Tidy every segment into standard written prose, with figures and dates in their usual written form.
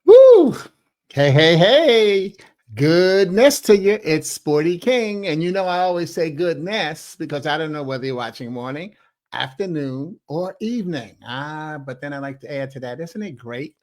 Woo! Hey, hey, hey. Goodness to you. It's Sporty King. And you know, I always say goodness because I don't know whether you're watching morning, afternoon, or evening. But then I like to add to that, isn't it great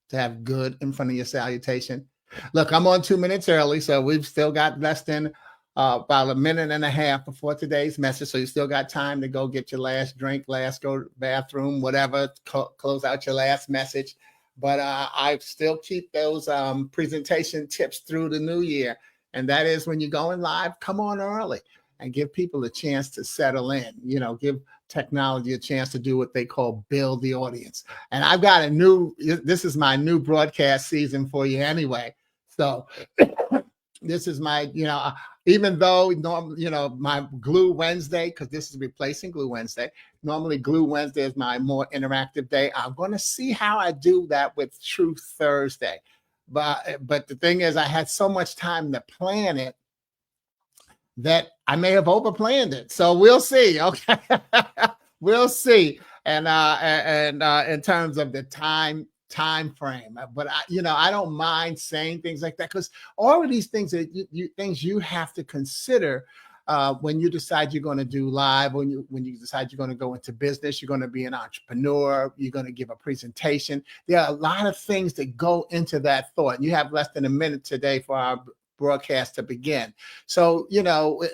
to have good in front of your salutation? Look, I'm on 2 minutes early, so we've still got less than about a minute and a half before today's message. So you still got time to go get your last drink, last go to the bathroom, whatever, close out your last message. But I still keep those presentation tips through the new year. And that is when you're going live, come on early and give people a chance to settle in, give technology a chance to do what they call build the audience. And I've got this is my new broadcast season for you anyway. So this is my, even though my Glue Wednesday, because this is replacing Glue Wednesday. Normally, Glue Wednesday is my more interactive day. I'm going to see how I do that with Truth Thursday. But the thing is, I had so much time to plan it that I may have overplanned it. So we'll see. Okay, we'll see. And in terms of the time frame, but I don't mind saying things like that because all of these things that you have to consider when you decide you're going to do live, when you decide you're going to go into business, you're going to be an entrepreneur, you're going to give a presentation. There are a lot of things that go into that thought. You have less than a minute today for our broadcast to begin. So,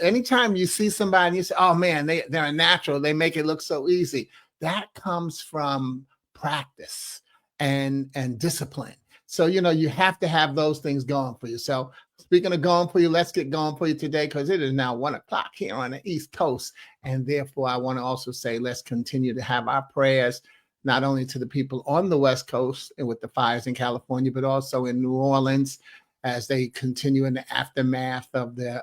anytime you see somebody and you say, oh man, they're a natural, they make it look so easy. That comes from practice and discipline. So, you have to have those things going for you. So speaking of going for you, let's get going for you today because it is now 1:00 here on the East Coast. And therefore, I want to also say, let's continue to have our prayers, not only to the people on the West Coast and with the fires in California, but also in New Orleans as they continue in the aftermath of the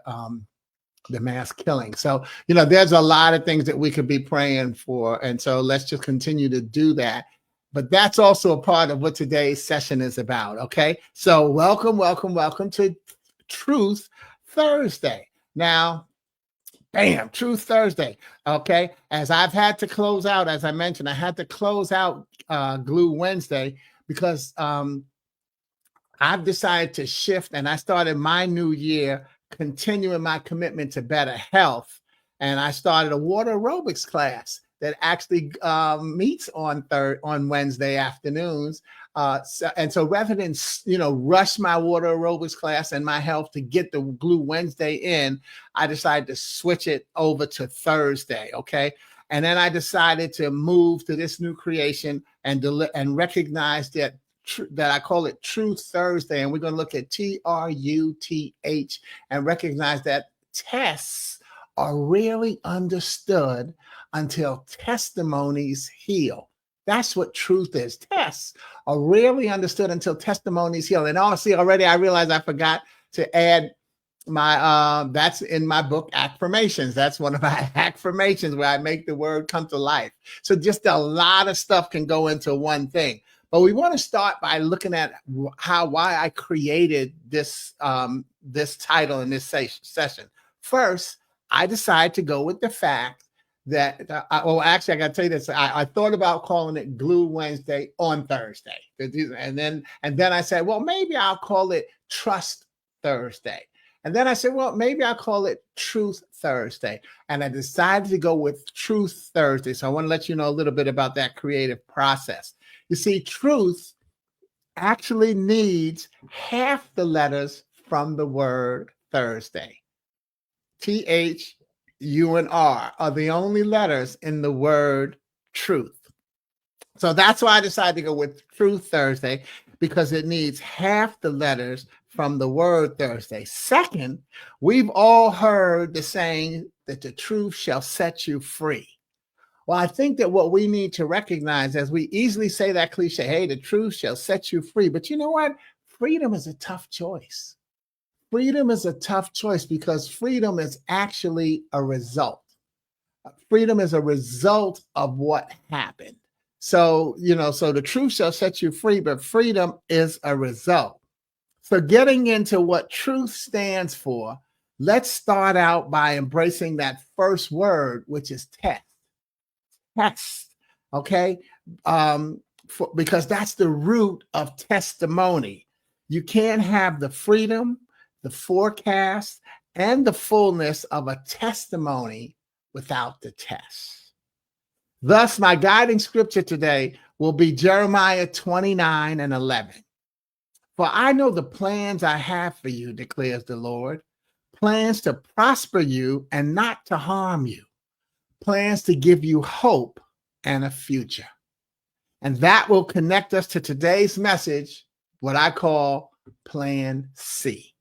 mass killing. So, there's a lot of things that we could be praying for. And so let's just continue to do that. But that's also a part of what today's session is about. Okay. So welcome to Truth Thursday. Now, bam, Truth Thursday. Okay. As I've had to close out, as I mentioned, I had to close out Glue Wednesday because I've decided to shift and I started my new year continuing my commitment to better health. And I started a water aerobics class that actually meets on Wednesday afternoons. So rather than, rush my water aerobics class and my health to get the Glue Wednesday in, I decided to switch it over to Thursday. Okay. And then I decided to move to this new creation and recognize that I call it Truth Thursday. And we're going to look at TRUTH and recognize that tests are rarely understood until testimonies heal. That's what truth is. Tests are rarely understood until testimonies heal. And honestly, already I realized I forgot to add my that's in my book, Affirmations. That's one of my affirmations where I make the word come to life. So just a lot of stuff can go into one thing. But we want to start by looking at why I created this this title in this session. First, I decided to go with the fact that, actually, I got to tell you this. I thought about calling it Glue Wednesday on Thursday, and then I said, well, maybe I'll call it Trust Thursday. And then I said, well, maybe I'll call it Truth Thursday. And I decided to go with Truth Thursday. So I want to let you know a little bit about that creative process. You see, truth actually needs half the letters from the word Thursday. TH, U, and R are the only letters in the word truth. So that's why I decided to go with Truth Thursday, because it needs half the letters from the word Thursday. Second, we've all heard the saying that the truth shall set you free. Well, I think that what we need to recognize, as we easily say that cliche, hey, the truth shall set you free. But you know what? Freedom is a tough choice. Freedom is a tough choice because freedom is actually a result. Freedom is a result of what happened. So, so the truth shall set you free, but freedom is a result. So getting into what truth stands for, let's start out by embracing that first word, which is test. Test. Okay. because that's the root of testimony. You can't have the freedom, the forecast, and the fullness of a testimony without the test. Thus, my guiding scripture today will be Jeremiah 29:11. For I know the plans I have for you, declares the Lord, plans to prosper you and not to harm you, plans to give you hope and a future. And that will connect us to today's message, what I call Plan C.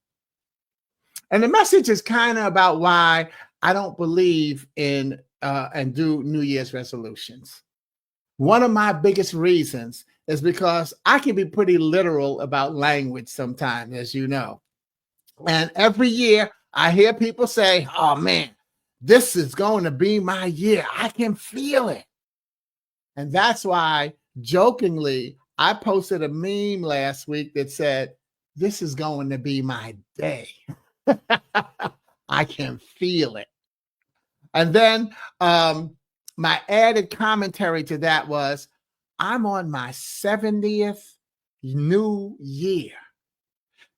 And the message is kind of about why I don't believe in and do New Year's resolutions. One of my biggest reasons is because I can be pretty literal about language sometimes, as you know. And every year I hear people say, oh man, this is going to be my year. I can feel it. And that's why, jokingly, I posted a meme last week that said, this is going to be my day. I can feel it. And then my added commentary to that was, I'm on my 70th new year.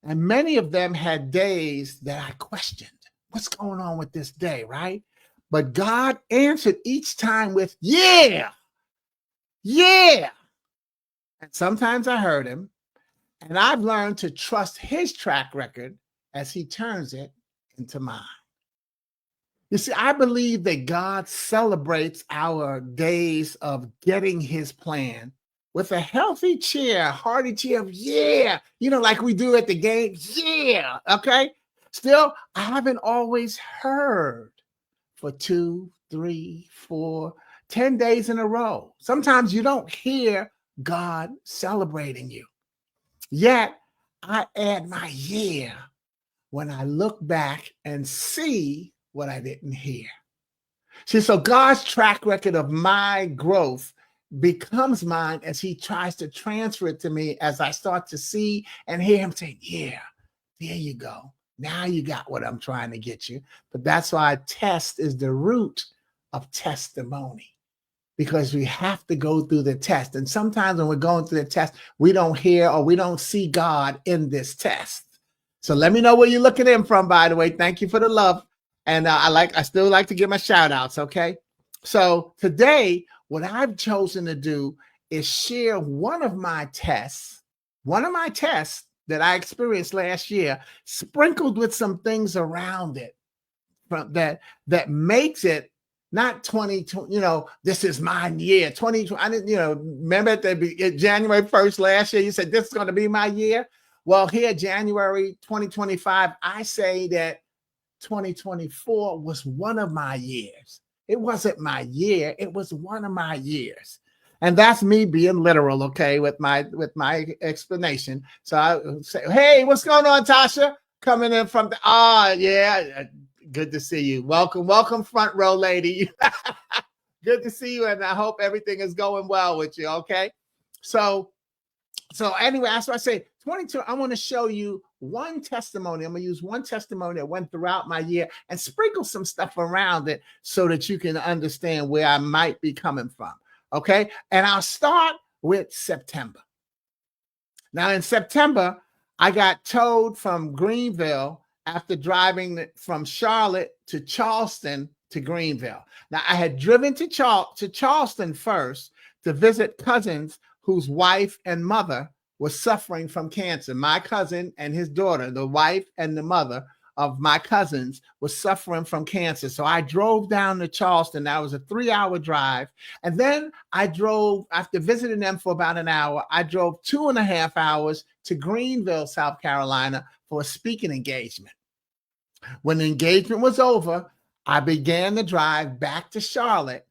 And many of them had days that I questioned. What's going on with this day, right? But God answered each time with, yeah. And sometimes I heard him. And I've learned to trust his track record as he turns it into mine. You see, I believe that God celebrates our days of getting his plan with a healthy cheer, hearty cheer of, yeah, like we do at the game. Yeah. Okay. Still, I haven't always heard for 2, 3, 4, 10 days in a row. Sometimes you don't hear God celebrating you. Yet I add my year when I look back and see what I didn't hear. See, so God's track record of my growth becomes mine as he tries to transfer it to me as I start to see and hear him say, yeah, there you go. Now you got what I'm trying to get you. But that's why test is the root of testimony, because we have to go through the test. And sometimes when we're going through the test, we don't hear or we don't see God in this test. So let me know where you're looking in from, by the way. Thank you for the love. And I still like to give my shout outs. Okay. So today, what I've chosen to do is share one of my tests that I experienced last year, sprinkled with some things around it that makes it not 2020, this is my year. 2020, I didn't, remember at January 1st last year, you said this is going to be my year. Well, here, January 2025, I say that 2024 was one of my years. It wasn't my year. It was one of my years. And that's me being literal, okay, with my explanation. So I say, hey, what's going on, Tasha? Coming in from yeah, good to see you. Welcome, front row lady. Good to see you, and I hope everything is going well with you, okay? So anyway, that's why I say 22, I want to show you one testimony. I'm going to use one testimony that went throughout my year and sprinkle some stuff around it so that you can understand where I might be coming from. Okay. And I'll start with September. Now in September, I got towed from Greenville after driving from Charlotte to Charleston to Greenville. Now I had driven to Charleston first to visit cousins whose wife and mother was suffering from cancer. My cousin and his daughter, the wife and the mother of my cousins, was suffering from cancer. So I drove down to Charleston. That was a 3-hour drive. And then I drove, after visiting them for about an hour, I drove 2.5 hours to Greenville, South Carolina for a speaking engagement. When the engagement was over, I began the drive back to Charlotte,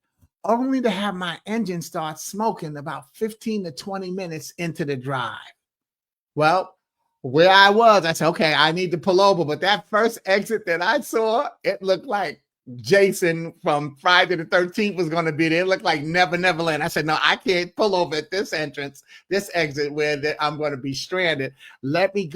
only to have my engine start smoking about 15 to 20 minutes into the drive. Well, where I was, I said, okay, I need to pull over. But that first exit that I saw, it looked like Jason from Friday the 13th was going to be there. It looked like Never Land. I said, no, I can't pull over at this exit where I'm going to be stranded. Let me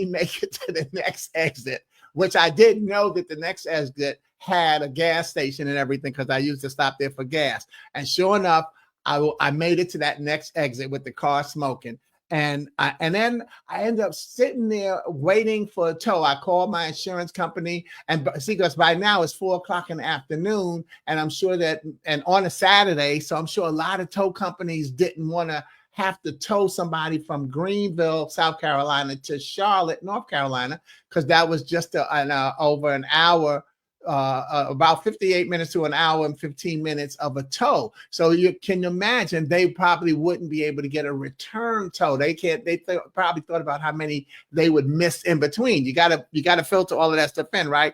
make it to the next exit, which I didn't know that the next exit had a gas station and everything, because I used to stop there for gas. And sure enough, I made it to that next exit with the car smoking. And then I ended up sitting there waiting for a tow. I called my insurance company, and see, because by now it's 4 o'clock in the afternoon, and I'm sure that, and on a Saturday, so I'm sure a lot of tow companies didn't want to have to tow somebody from Greenville, South Carolina to Charlotte, North Carolina, because that was just over an hour, about 58 minutes to an hour and 15 minutes of a tow. So you can imagine they probably wouldn't be able to get a return tow. They can't. Probably thought about how many they would miss in between. You gotta filter all of that stuff in, right?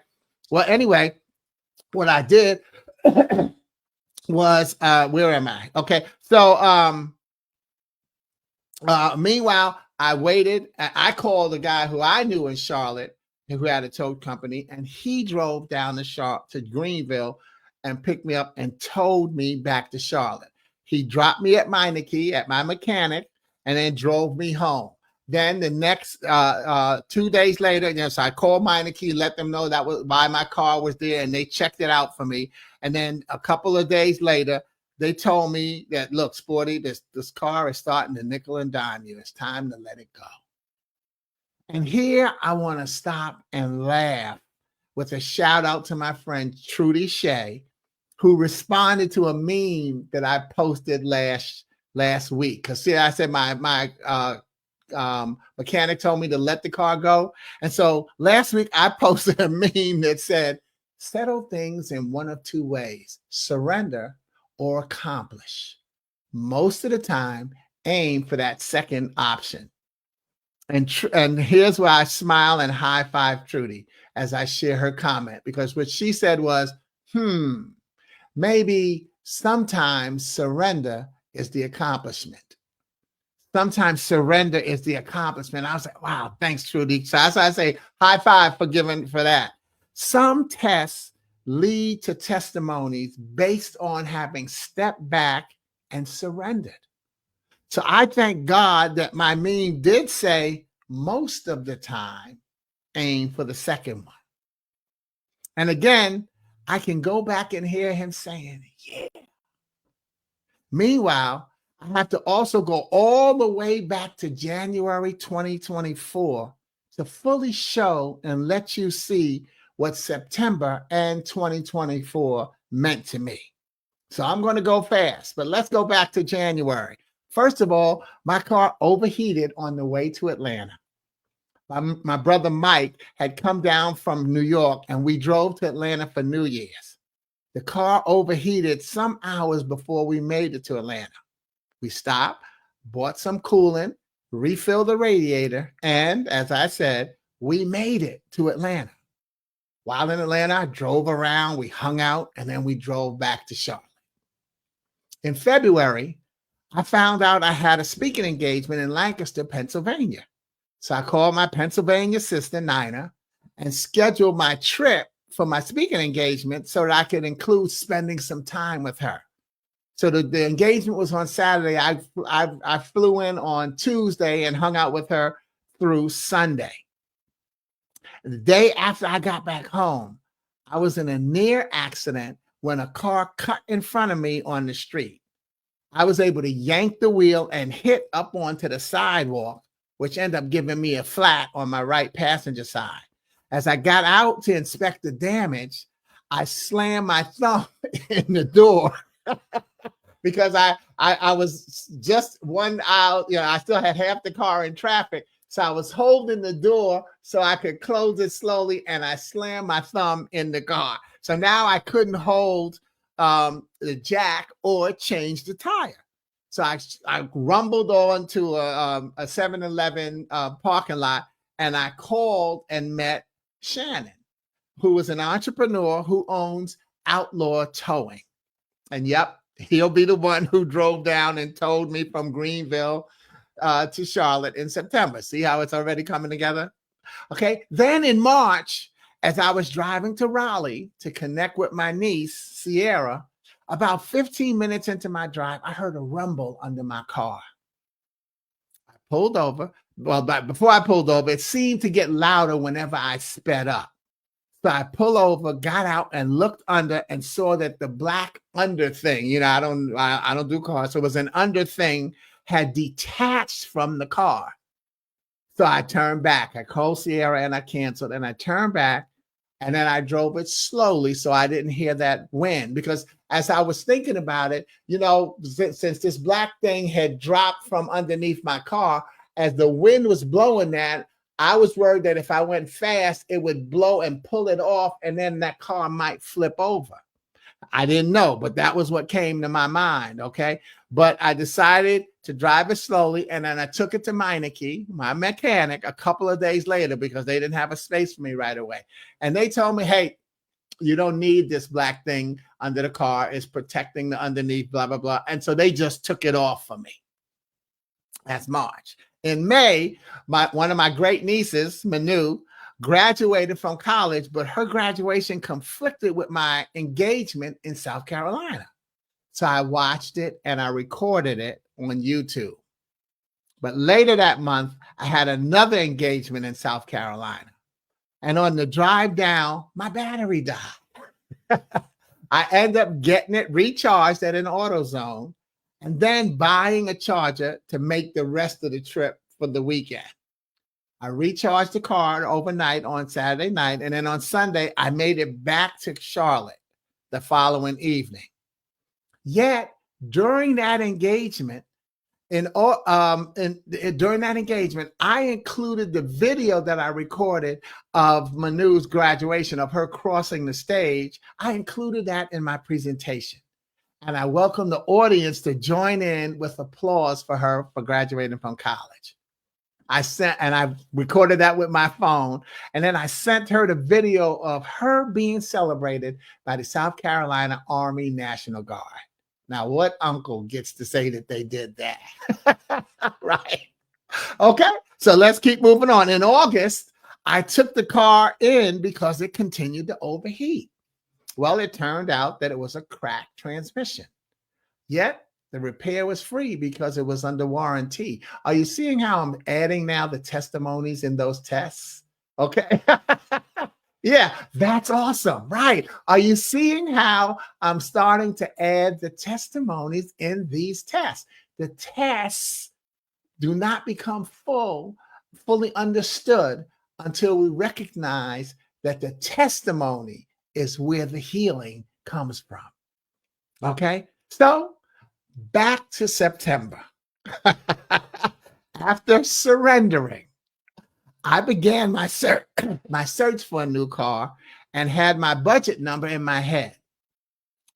Well, anyway, what I did was where am I? Okay, so meanwhile, I waited. I called the guy who I knew in Charlotte who had a tow company, and he drove down to Greenville and picked me up and towed me back to Charlotte. He dropped me at Meineke at my mechanic and then drove me home. Then the next 2 days later, so I called Meineke, let them know that was why my car was there, and they checked it out for me. And then a couple of days later, they told me that, look, Sporty, this car is starting to nickel and dime you. It's time to let it go. And here I want to stop and laugh with a shout out to my friend Trudy Shea, who responded to a meme that I posted last week. Because see, I said my mechanic told me to let the car go. And so last week I posted a meme that said, settle things in one of two ways: surrender or accomplish. Most of the time, aim for that second option. And here's where I smile and high five Trudy as I share her comment, because what she said was, maybe sometimes surrender is the accomplishment. Sometimes surrender is the accomplishment. I was like, wow, thanks, Trudy. So that's why I say high five for that. Some tests lead to testimonies based on having stepped back and surrendered. So I thank God that my meme did say most of the time, aim for the second one. And again, I can go back and hear him saying, yeah. Meanwhile, I have to also go all the way back to January 2024 to fully show and let you see what September and 2024 meant to me. So I'm going to go fast, but let's go back to January. First of all, my car overheated on the way to Atlanta. My brother Mike had come down from New York, and we drove to Atlanta for New Year's. The car overheated some hours before we made it to Atlanta. We stopped, bought some coolant, refilled the radiator, and as I said, we made it to Atlanta. While in Atlanta, I drove around, we hung out, and then we drove back to Charlotte. In February, I found out I had a speaking engagement in Lancaster, Pennsylvania. So I called my Pennsylvania sister, Nina, and scheduled my trip for my speaking engagement so that I could include spending some time with her. So the engagement was on Saturday. I flew in on Tuesday and hung out with her through Sunday. The day after I got back home, I was in a near accident when a car cut in front of me on the street. I was able to yank the wheel and hit up onto the sidewalk, which ended up giving me a flat on my right passenger side. As I got out to inspect the damage, I slammed my thumb in the door because I was just one aisle, I still had half the car in traffic. So I was holding the door so I could close it slowly, and I slammed my thumb in the car. So now I couldn't hold the jack or change the tire. So I rumbled on to a 7-Eleven parking lot, and I called and met Shannon, who was an entrepreneur who owns Outlaw Towing. And yep, he'll be the one who drove down and towed me from Greenville to Charlotte in September. See how it's already coming together? Okay. Then in March, as I was driving to Raleigh to connect with my niece, Sierra, about 15 minutes into my drive, I heard a rumble under my car. I pulled over. Well, but before I pulled over, it seemed to get louder whenever I sped up. So I pull over, got out, and looked under and saw that the black under thing, I don't do cars, so it was an under thing, had detached from the car. So I turned back. I called Sierra and I canceled, and I turned back, and then I drove it slowly so I didn't hear that wind. Because as I was thinking about it, since this black thing had dropped from underneath my car, as the wind was blowing that, I was worried that if I went fast, it would blow and pull it off, and then that car might flip over. I didn't know, but that was what came to my mind. Okay. But I decided to drive it slowly. And then I took it to Meineke, my mechanic, a couple of days later because they didn't have a space for me right away. And they told me, hey, you don't need this black thing under the car. It's protecting the underneath, blah, blah, blah. And so they just took it off for me. That's March. In May, one of my great nieces, Manu, graduated from college, but her graduation conflicted with my engagement in South Carolina. So I watched it and I recorded it on YouTube. But later that month, I had another engagement in South Carolina. And on the drive down, my battery died. I ended up getting it recharged at an AutoZone and then buying a charger to make the rest of the trip for the weekend. I recharged the car overnight on Saturday night, and then on Sunday, I made it back to Charlotte the following evening. Yet, during that engagement, during that engagement, I included the video that I recorded of Manu's graduation, of her crossing the stage. I included that in my presentation. And I welcomed the audience to join in with applause for her for graduating from college. I recorded that with my phone, and then I sent her the video of her being celebrated by the South Carolina Army National Guard. Now, what uncle gets to say that they did that? Right. Okay. So let's keep moving on. In August, I took the car in because it continued to overheat. Well, it turned out that it was a cracked transmission. Yet, the repair was free because it was under warranty. Are you seeing how I'm adding now the testimonies in those tests? Okay. Yeah, that's awesome. Right. Are you seeing how I'm starting to add the testimonies in these tests? The tests do not become fully understood until we recognize that the testimony is where the healing comes from. Okay. So back to September. After surrendering, I began my search for a new car and had my budget number in my head.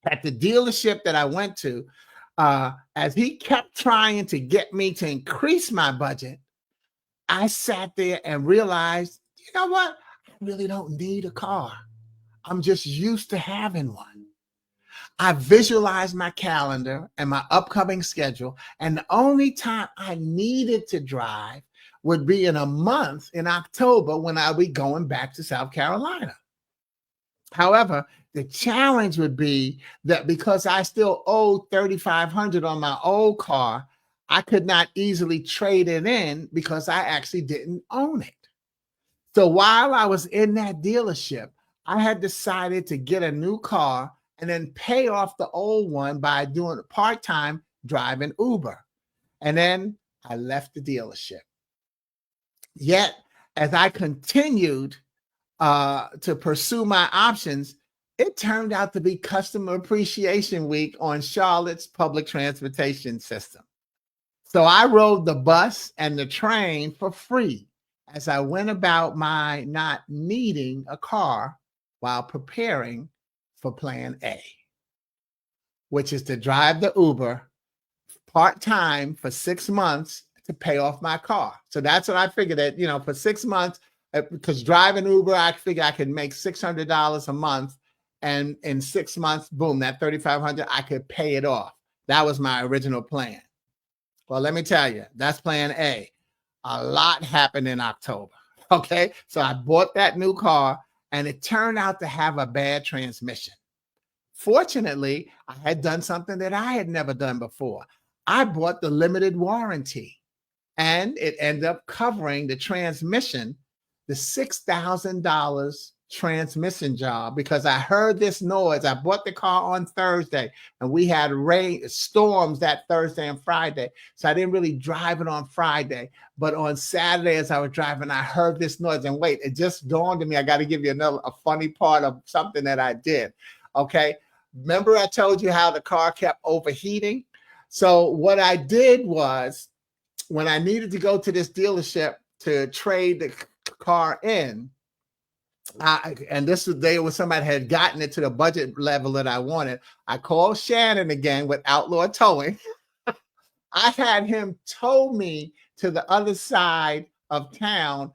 At the dealership that I went to, as he kept trying to get me to increase my budget, I sat there and realized, you know what? I really don't need a car. I'm just used to having one. I visualized my calendar and my upcoming schedule, and the only time I needed to drive would be in a month in October when I'll be going back to South Carolina. However, the challenge would be that because I still owed $3,500 on my old car, I could not easily trade it in because I actually didn't own it. So while I was in that dealership, I had decided to get a new car and then pay off the old one by doing part-time driving Uber. And then I left the dealership. Yet, as I continued to pursue my options, it turned out to be Customer Appreciation Week on Charlotte's public transportation system. So I rode the bus and the train for free as I went about my not needing a car while preparing for plan A, which is to drive the Uber part-time for 6 months to pay off my car. So that's what I figured that, for 6 months, because driving Uber, I figured I could make $600 a month. And in 6 months, boom, that $3,500, I could pay it off. That was my original plan. Well, let me tell you, that's plan A. A lot happened in October. Okay. So I bought that new car and it turned out to have a bad transmission. Fortunately, I had done something that I had never done before. I bought the limited warranty and it ended up covering the transmission, the $6,000 transmission job because I heard this noise. I bought the car on Thursday and we had rain storms that Thursday and Friday. So I didn't really drive it on Friday, but on Saturday as I was driving, I heard this noise. And wait, it just dawned on me. I got to give you a funny part of something that I did. Okay. Remember I told you how the car kept overheating? So what I did was when I needed to go to this dealership to trade the car in, and this was the day when somebody had gotten it to the budget level that I wanted. I called Shannon again with Outlaw Towing. I had him tow me to the other side of town,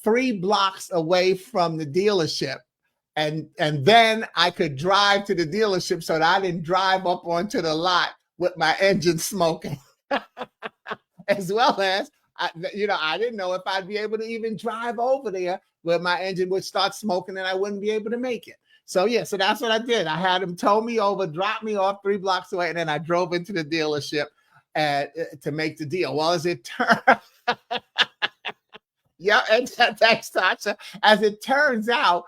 3 blocks away from the dealership. And then I could drive to the dealership so that I didn't drive up onto the lot with my engine smoking. As well as, I didn't know if I'd be able to even drive over there where my engine would start smoking and I wouldn't be able to make it. So so that's what I did. I had him tow me over, drop me off 3 blocks away, and then I drove into the dealership to make the deal. Well, as it turned, yeah, and thanks, Tasha. As it turns out,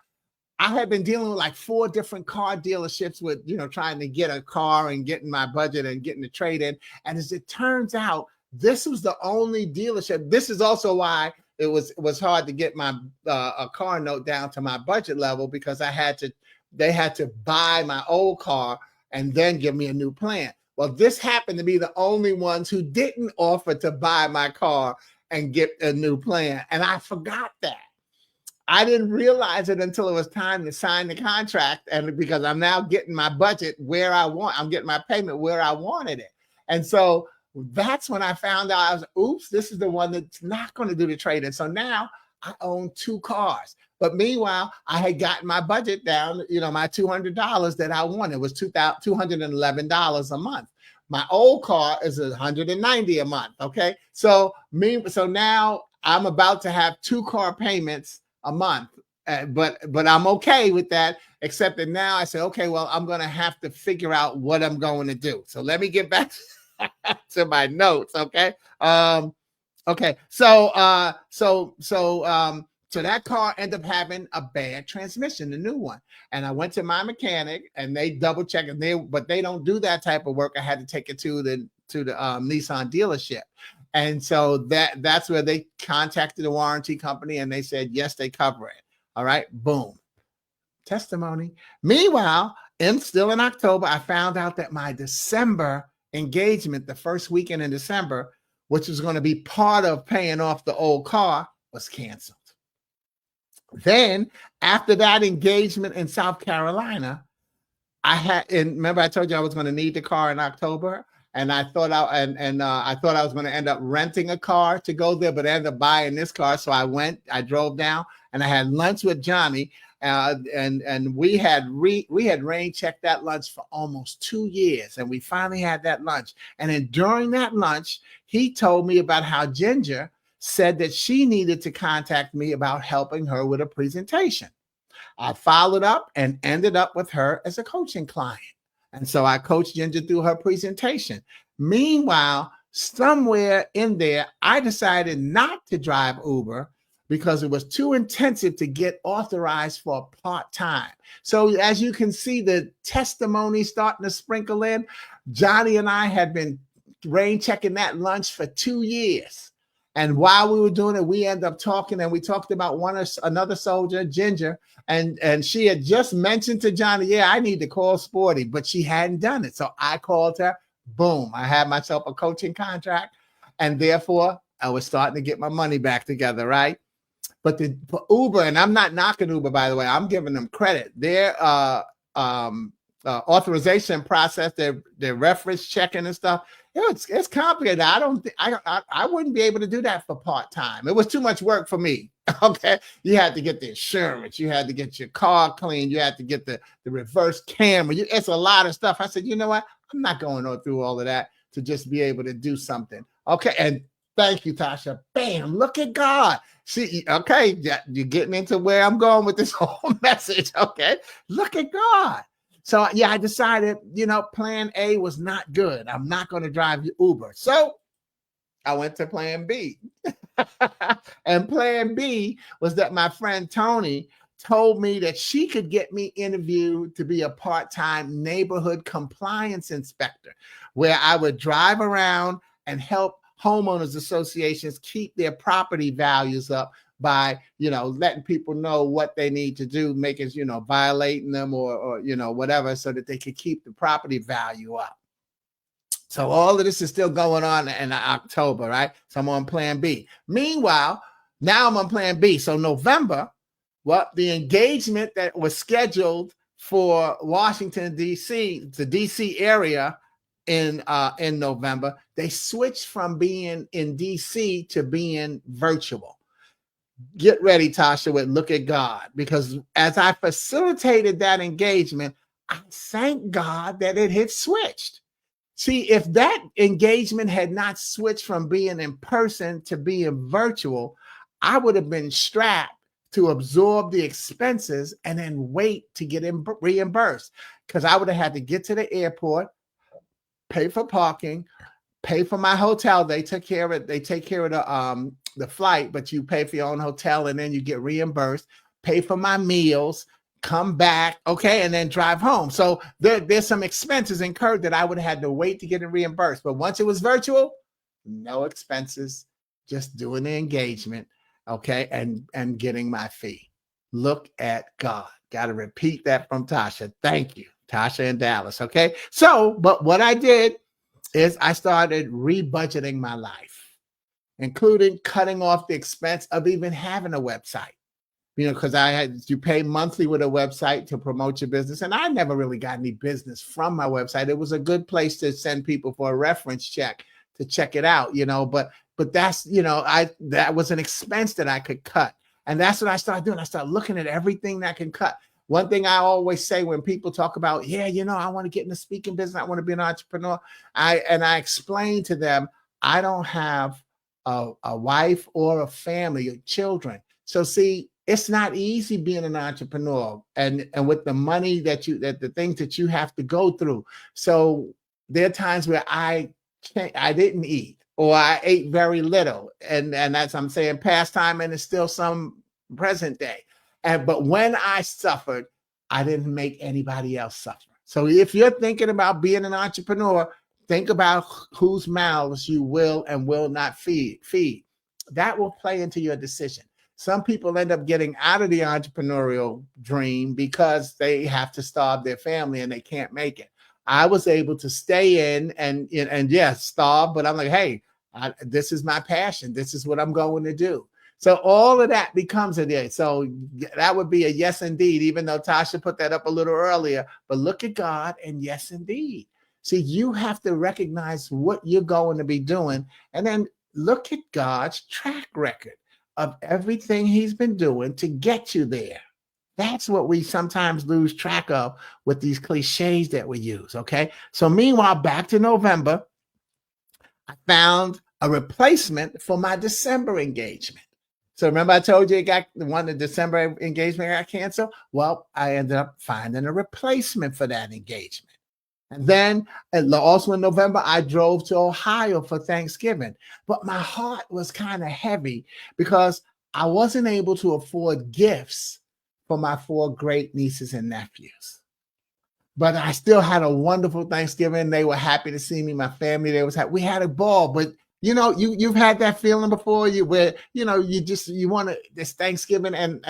I had been dealing with like 4 different car dealerships with, trying to get a car and getting my budget and getting the trade in. And as it turns out, this was the only dealership. This is also why it was hard to get my a car note down to my budget level, because they had to buy my old car and then give me a new plan. Well, this happened to be the only ones who didn't offer to buy my car and get a new plan. And I forgot that. I didn't realize it until it was time to sign the contract. And because I'm now getting my budget where I want, I'm getting my payment where I wanted it. And so that's when I found out, I was, oops, this is the one that's not going to do the trade-in. So now I own 2 cars. But meanwhile, I had gotten my budget down, my $200 that I wanted was $211 a month. My old car is $190 a month. Okay. So now I'm about to have 2 car payments a month. But I'm okay with that, except that now I say, okay, well, I'm going to have to figure out what I'm going to do. So let me get back to my notes. Okay. Okay. So that car ended up having a bad transmission, the new one. And I went to my mechanic and they double checked, but they don't do that type of work. I had to take it to the Nissan dealership. And so that's where they contacted the warranty company and they said, yes, they cover it. All right. Boom. Testimony. Meanwhile, still in October, I found out that my December engagement, the first weekend in December, which was going to be part of paying off the old car, was canceled. Then after that engagement in South Carolina, remember I told you I was going to need the car in October, and I thought I thought I was going to end up renting a car to go there, but I ended up buying this car. So I drove down and I had lunch with Johnny. And we had rain checked that lunch for almost 2 years, and we finally had that lunch. And then during that lunch, he told me about how Ginger said that she needed to contact me about helping her with a presentation. I followed up and ended up with her as a coaching client. And so I coached Ginger through her presentation. Meanwhile, somewhere in there, I decided not to drive Uber because it was too intensive to get authorized for part-time. So as you can see, the testimony starting to sprinkle in. Johnny and I had been rain checking that lunch for 2 years. And while we were doing it, we ended up talking, and we talked about another soldier, Ginger, and she had just mentioned to Johnny, yeah, I need to call Sporty, but she hadn't done it. So I called her. Boom. I had myself a coaching contract, and therefore I was starting to get my money back together, right? But for Uber, and I'm not knocking Uber, by the way, I'm giving them credit. Their authorization process, their reference checking and stuff, it's complicated. I wouldn't be able to do that for part-time. It was too much work for me. Okay. You had to get the insurance. You had to get your car cleaned. You had to get the reverse camera. It's a lot of stuff. I said, you know what? I'm not going through all of that to just be able to do something. Okay. And thank you, Tasha. Bam. Look at God. See, okay. You're getting into where I'm going with this whole message. Okay. Look at God. So yeah, I decided, plan A was not good. I'm not going to drive Uber. So I went to plan B. And plan B was that my friend Tony told me that she could get me interviewed to be a part-time neighborhood compliance inspector, where I would drive around and help homeowners associations keep their property values up by, letting people know what they need to do, making, violating them or whatever, so that they could keep the property value up. So all of this is still going on in October, right? So I'm on plan B. Meanwhile, now I'm on plan B. So November, the engagement that was scheduled for Washington, D.C., the D.C. area in November, they switched from being in D.C. to being virtual. Get ready, Tasha, with Look at God, because as I facilitated that engagement, I thank God that it had switched. See, if that engagement had not switched from being in person to being virtual, I would have been strapped to absorb the expenses and then wait to get reimbursed, because I would have had to get to the airport, pay for parking, pay for my hotel. They take care of it. They take care of the flight, but you pay for your own hotel and then you get reimbursed. Pay for my meals, come back, okay, and then drive home. So there's some expenses incurred that I would have had to wait to get it reimbursed. But once it was virtual, no expenses, just doing the engagement, okay, and getting my fee. Look at God. Got to repeat that from Tasha. Thank you, Tasha in Dallas, okay? So, but what I did is I started rebudgeting my life, including cutting off the expense of even having a website. Because you pay monthly with a website to promote your business. And I never really got any business from my website. It was a good place to send people for a reference check to check it out, but that's, that was an expense that I could cut. And that's what I started doing. I started looking at everything that I can cut. One thing I always say when people talk about, I want to get in the speaking business, I want to be an entrepreneur. I explain to them, I don't have a wife or a family or children. So see, it's not easy being an entrepreneur and with the money that the things that you have to go through. So there are times where I didn't eat, or I ate very little. And that's, I'm saying past time, and it's still some present day. But when I suffered, I didn't make anybody else suffer. So if you're thinking about being an entrepreneur, think about whose mouths you will and will not feed. That will play into your decision. Some people end up getting out of the entrepreneurial dream because they have to starve their family and they can't make it. I was able to stay in and yes, starve, but I'm like, hey, this is my passion. This is what I'm going to do. So all of that becomes a day. So that would be a yes, indeed, even though Tasha put that up a little earlier. But look at God and yes, indeed. See, you have to recognize what you're going to be doing and then look at God's track record of everything he's been doing to get you there. That's what we sometimes lose track of with these cliches that we use, okay? So meanwhile, back to November, I found a replacement for my December engagement. So remember I told you the December engagement got canceled? Well, I ended up finding a replacement for that engagement. And then also in November, I drove to Ohio for Thanksgiving. But my heart was kind of heavy because I wasn't able to afford gifts for my 4 great nieces and nephews. But I still had a wonderful Thanksgiving. They were happy to see me. My family, we had a ball. But you've had that feeling before, you want this Thanksgiving, and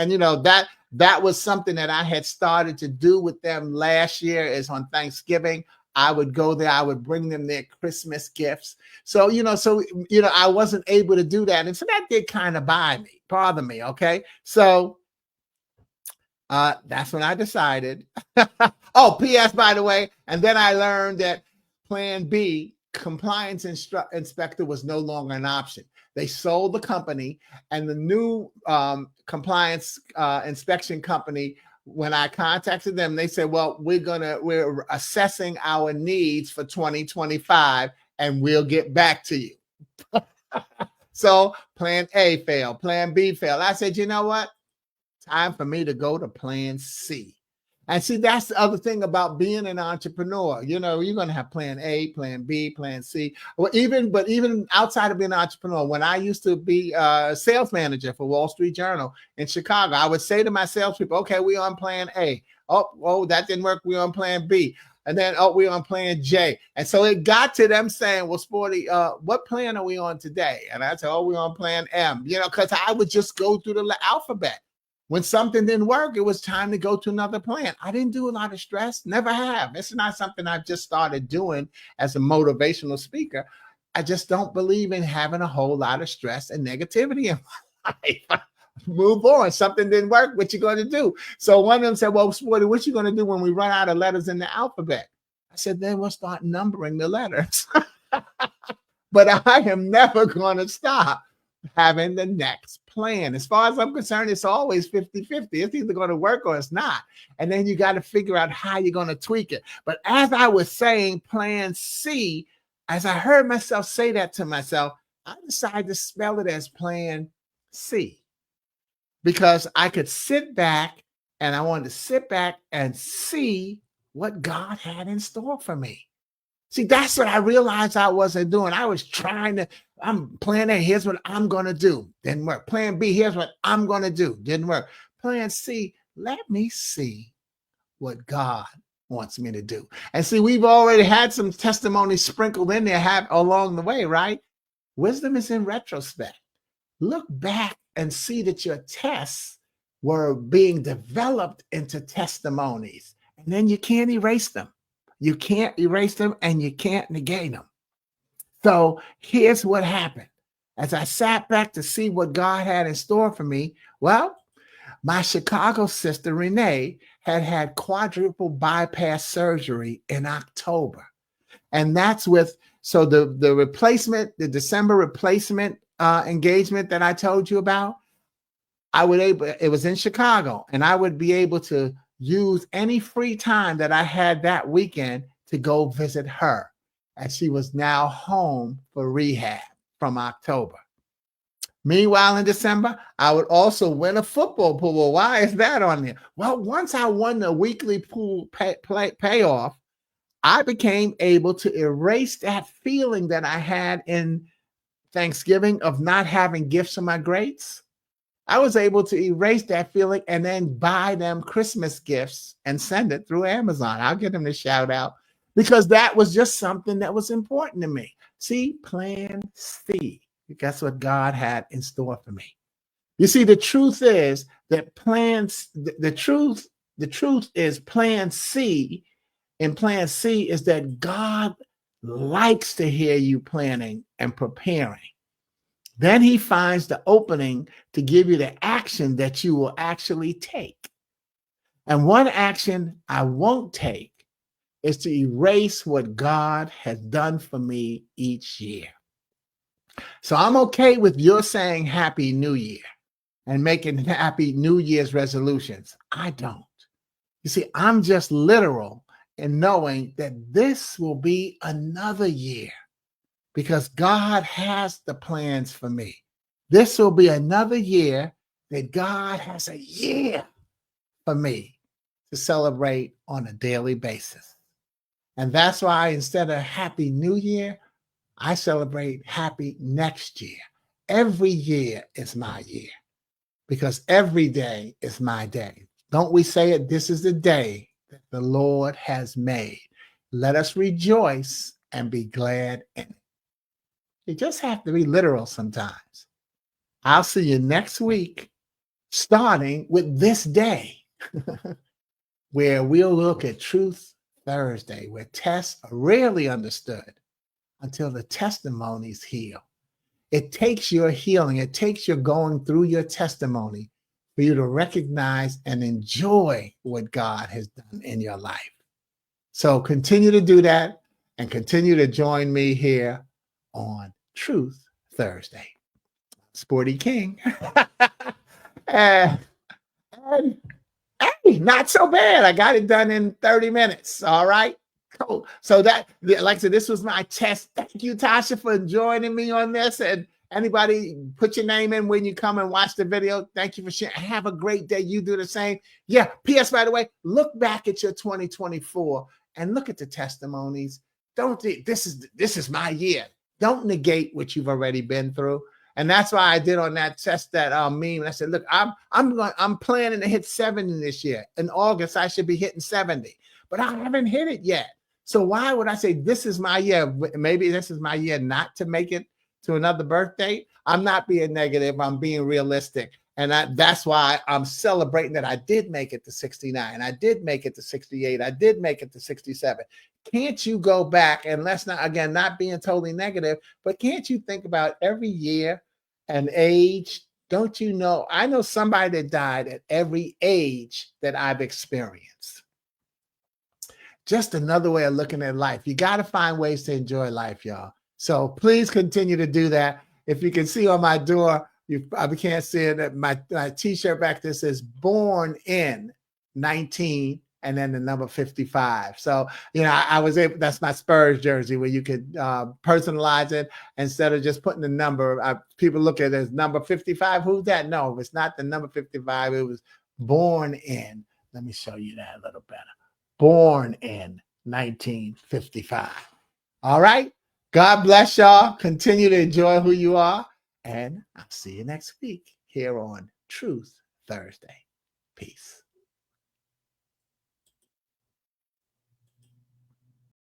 that was something that I had started to do with them last year. Is on Thanksgiving, I would go there, I would bring them their Christmas gifts. So I wasn't able to do that, and so that did kind of bother me. Okay, so that's when I decided. Oh, P.S. by the way, and then I learned that Plan B, compliance inspector, was no longer an option. They sold the company, and the new compliance inspection company, when I contacted them, they said, well, we're assessing our needs for 2025 and we'll get back to you. So plan A failed, plan B failed. I said, you know what? Time for me to go to plan C. And see, that's the other thing about being an entrepreneur. You know, you're going to have plan A, plan B, plan C. But even outside of being an entrepreneur, when I used to be a sales manager for Wall Street Journal in Chicago, I would say to my salespeople, okay, we on plan A. Oh, that didn't work. We on plan B. And then, we on plan J. And so it got to them saying, well, Sporty, what plan are we on today? And I said, we're on plan M, because I would just go through the alphabet. When something didn't work, it was time to go to another plan. I didn't do a lot of stress, never have. It's not something I've just started doing as a motivational speaker. I just don't believe in having a whole lot of stress and negativity in my life. Move on. Something didn't work. What you going to do? So one of them said, well, Sporty, what you going to do when we run out of letters in the alphabet? I said, then we'll start numbering the letters. But I am never going to stop having the next plan. As far as I'm concerned, it's always 50-50. It's either going to work or it's not. And then you got to figure out how you're going to tweak it. But as I was saying plan C, as I heard myself say that to myself, I decided to spell it as plan C, because I could sit back, and I wanted to sit back and see what God had in store for me. See, that's what I realized I wasn't doing. I was I'm plan A, here's what I'm going to do. Didn't work. Plan B, here's what I'm going to do. Didn't work. Plan C, let me see what God wants me to do. And see, we've already had some testimonies sprinkled in there along the way, right? Wisdom is in retrospect. Look back and see that your tests were being developed into testimonies. And then you can't erase them. You can't erase them and you can't negate them. So here's what happened. As I sat back to see what God had in store for me, well, my Chicago sister, Renee, had quadruple bypass surgery in October. And that's so the replacement, the December replacement engagement that I told you about, it was in Chicago, and I would be able to use any free time that I had that weekend to go visit her, as she was now home for rehab from October. Meanwhile, in December, I would also win a football pool. Well, why is that on there? Well, once I won the weekly pool payoff, I became able to erase that feeling that I had in Thanksgiving of not having gifts for my greats. I was able to erase that feeling and then buy them Christmas gifts and send it through Amazon. I'll give them the shout out, because that was just something that was important to me. See, plan C. That's what God had in store for me. You see, the truth is that the truth is plan C. And plan C is that God likes to hear you planning and preparing. Then he finds the opening to give you the action that you will actually take. And one action I won't take is to erase what God has done for me each year. So I'm okay with your saying Happy New Year and making Happy New Year's resolutions. I don't. You see, I'm just literal in knowing that this will be another year, because God has the plans for me. This will be another year that God has a year for me to celebrate on a daily basis. And that's why instead of Happy New Year, I celebrate Happy Next Year. Every year is my year, because every day is my day. Don't we say it? This is the day that the Lord has made. Let us rejoice and be glad in it. You just have to be literal sometimes. I'll see you next week, starting with this day, where we'll look at Truth Thursday, where tests are rarely understood until the testimonies heal. It takes your healing, it takes your going through your testimony for you to recognize and enjoy what God has done in your life. So continue to do that and continue to join me here on Truth Thursday. Sporty King. and hey, not so bad. I got it done in 30 minutes. All right. Cool. So that, like I said, this was my test. Thank you, Tasha, for joining me on this. And Anybody put your name in when you come and watch the video. Thank you for sharing. Have a great day. You do the same. Yeah. P.S. By the way, look back at your 2024 and look at the testimonies. Don't this is my year. Don't negate what you've already been through. And that's why I did on that test that meme. I said, look, I'm planning to hit 70 this year. In August, I should be hitting 70, but I haven't hit it yet. So why would I say this is my year? Maybe this is my year not to make it to another birthday. I'm not being negative. I'm being realistic. And that's why I'm celebrating that I did make it to 69. I did make it to 68. I did make it to 67. Can't you go back and let's not, again, not being totally negative, but can't you think about every year and age? Don't you know? I know somebody that died at every age that I've experienced. Just another way of looking at life. You got to find ways to enjoy life, y'all. So please continue to do that. If you can see on my door, you probably can't see it. My t-shirt back there says born in 19 and then the number 55. So, I was able, that's my Spurs jersey where you could personalize it instead of just putting the number. People look at it as number 55. Who's that? No, it's not the number 55. It was born in. Let me show you that a little better. Born in 1955. All right. God bless y'all. Continue to enjoy who you are. And I'll see you next week here on Truth Thursday. Peace.